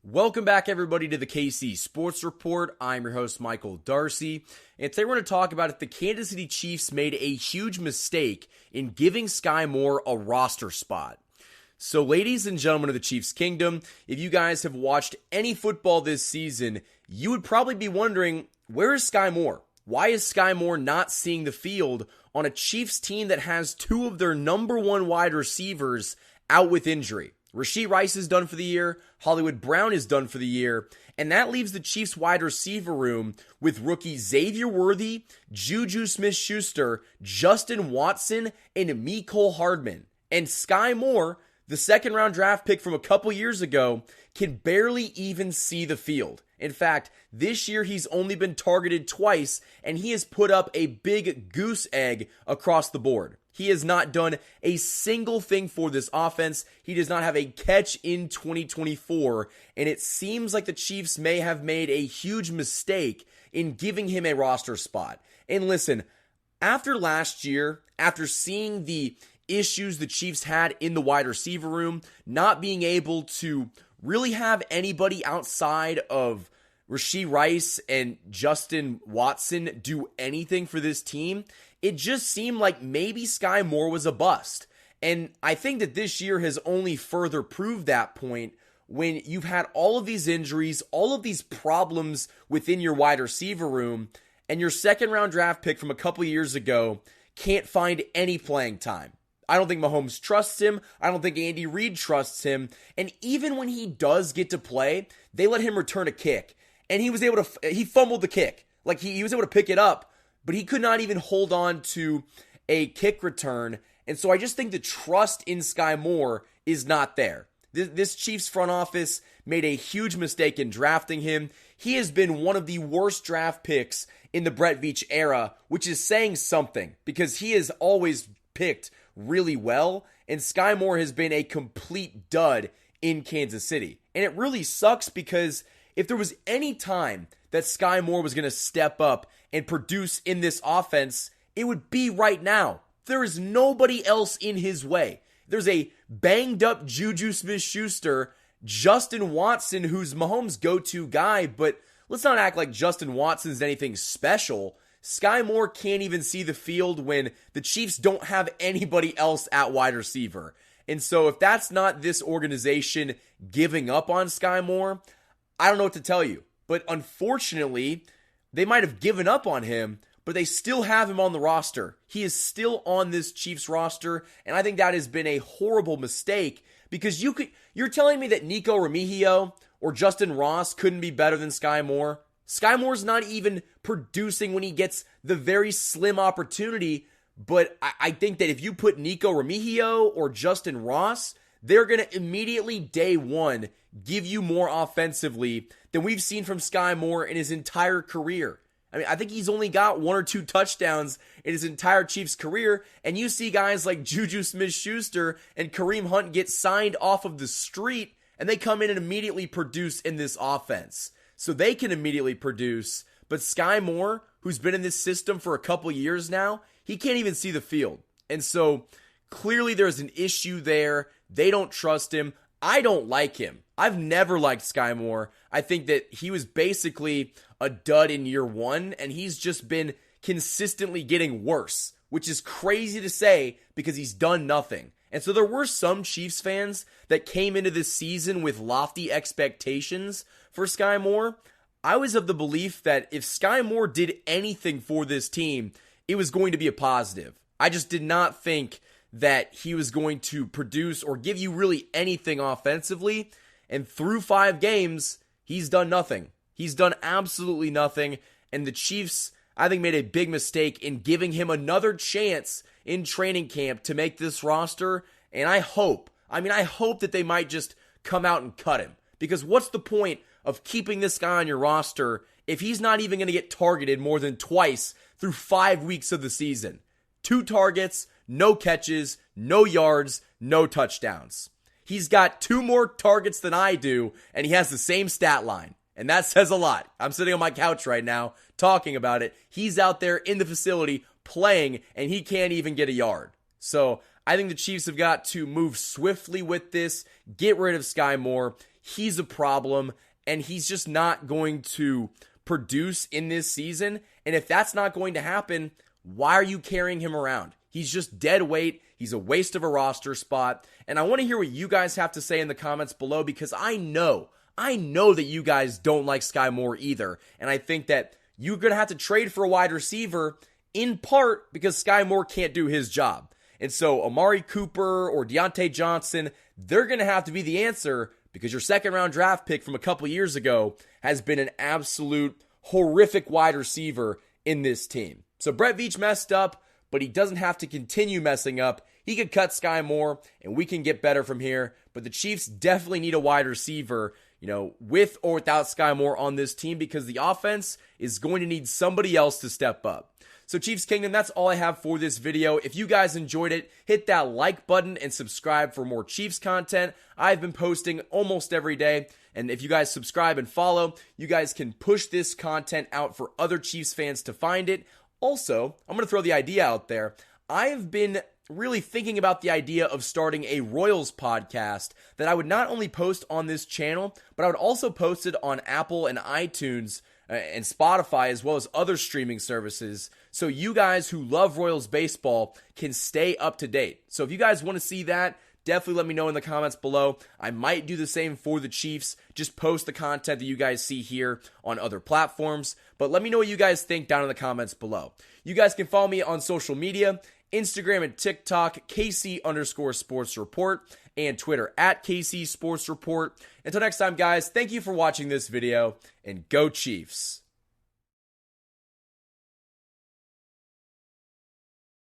Welcome back, everybody, to the KC Sports Report. I'm your host, Michael Darcy, and today we're going to talk about if the Kansas City Chiefs made a huge mistake in giving Skyy Moore a roster spot. So, ladies and gentlemen of the Chiefs Kingdom, if you guys have watched any football this season, you would probably be wondering, where is Skyy Moore? Why is Skyy Moore not seeing the field on a Chiefs team that has two of their number one wide receivers out with injury? Rashee Rice is done for the year, Hollywood Brown is done for the year, and that leaves the Chiefs wide receiver room with rookie Xavier Worthy, Juju Smith-Schuster, Justin Watson, and Mecole Hardman. And Skyy Moore, the second round draft pick from a couple years ago, can barely even see the field. In fact, this year he's only been targeted twice, and he has put up a big goose egg across the board. He has not done a single thing for this offense. He does not have a catch in 2024, and it seems like the Chiefs may have made a huge mistake in giving him a roster spot. And listen, after last year, after seeing the issues the Chiefs had in the wide receiver room, not being able to really have anybody outside of Rashee Rice and Justin Watson do anything for this team, it just seemed like maybe Skyy Moore was a bust. And I think that this year has only further proved that point when you've had all of these injuries, all of these problems within your wide receiver room, and your second round draft pick from a couple years ago can't find any playing time. I don't think Mahomes trusts him. I don't think Andy Reid trusts him. And even when he does get to play, they let him return a kick. And he fumbled the kick. Like he was able to pick it up, but he could not even hold on to a kick return. And so I just think the trust in Skyy Moore is not there. This Chiefs front office made a huge mistake in drafting him. He has been one of the worst draft picks in the Brett Veach era, which is saying something because he has always picked really well, and Skyy Moore has been a complete dud in Kansas City. And it really sucks because if there was any time that Skyy Moore was going to step up and produce in this offense, it would be right now. There is nobody else in his way. There's a banged up Juju Smith-Schuster, Justin Watson, who's Mahomes' go-to guy, but let's not act like Justin Watson's anything special. Skyy Moore can't even see the field when the Chiefs don't have anybody else at wide receiver. And so if that's not this organization giving up on Skyy Moore, I don't know what to tell you. But unfortunately, they might have given up on him, but they still have him on the roster. He is still on this Chiefs roster, and I think that has been a horrible mistake because you're telling me that Nico Remigio or Justin Ross couldn't be better than Skyy Moore? Skyy Moore's not even producing when he gets the very slim opportunity, but I think that if you put Nico Remigio or Justin Ross, they're going to immediately, day one, give you more offensively than we've seen from Skyy Moore in his entire career. I mean, I think he's only got one or two touchdowns in his entire Chiefs career, and you see guys like Juju Smith-Schuster and Kareem Hunt get signed off of the street, and they come in and immediately produce in this offense. So they can immediately produce, but Skyy Moore, who's been in this system for a couple years now, he can't even see the field. And so clearly there's an issue there. They don't trust him. I don't like him. I've never liked Skyy Moore. I think that he was basically a dud in year one, and he's just been consistently getting worse, which is crazy to say because he's done nothing. And so there were some Chiefs fans that came into this season with lofty expectations for Skyy Moore. I was of the belief that if Skyy Moore did anything for this team, it was going to be a positive. I just did not think that he was going to produce or give you really anything offensively. And through 5 games, he's done nothing. He's done absolutely nothing. And the Chiefs, I think, made a big mistake in giving him another chance in training camp to make this roster. And I hope that they might just come out and cut him. Because what's the point of keeping this guy on your roster if he's not even going to get targeted more than twice through 5 weeks of the season? 2 targets, no catches, no yards, no touchdowns. He's got 2 more targets than I do, and he has the same stat line. And that says a lot. I'm sitting on my couch right now talking about it. He's out there in the facility playing, and he can't even get a yard. So I think the Chiefs have got to move swiftly with this, get rid of Skyy Moore. he's a problem, and he's just not going to produce in this season. And if that's not going to happen, why are you carrying him around? He's just dead weight. He's a waste of a roster spot. And I want to hear what you guys have to say in the comments below, because I know that you guys don't like Skyy Moore either. And I think that you're going to have to trade for a wide receiver, in part because Skyy Moore can't do his job. And so Amari Cooper or Deontay Johnson, they're going to have to be the answer, because your second round draft pick from a couple years ago has been an absolute horrific wide receiver in this team. So Brett Veach messed up, but he doesn't have to continue messing up. He could cut Skyy Moore, and we can get better from here. But the Chiefs definitely need a wide receiver, with or without Skyy Moore on this team, because the offense is going to need somebody else to step up. So Chiefs Kingdom, that's all I have for this video. If you guys enjoyed it, hit that like button and subscribe for more Chiefs content. I've been posting almost every day. And if you guys subscribe and follow, you guys can push this content out for other Chiefs fans to find it. Also, I'm going to throw the idea out there. I have been really thinking about the idea of starting a Royals podcast that I would not only post on this channel, but I would also post it on Apple and iTunes and Spotify, as well as other streaming services, so you guys who love Royals baseball can stay up to date. So if you guys want to see that, definitely let me know in the comments below. I might do the same for the Chiefs, just post the content that you guys see here on other platforms, but let me know what you guys think down in the comments below. You guys can follow me on social media, Instagram and TikTok, KC_Sports Report, and Twitter at KC Sports Report. Until next time, guys, thank you for watching this video, and go Chiefs.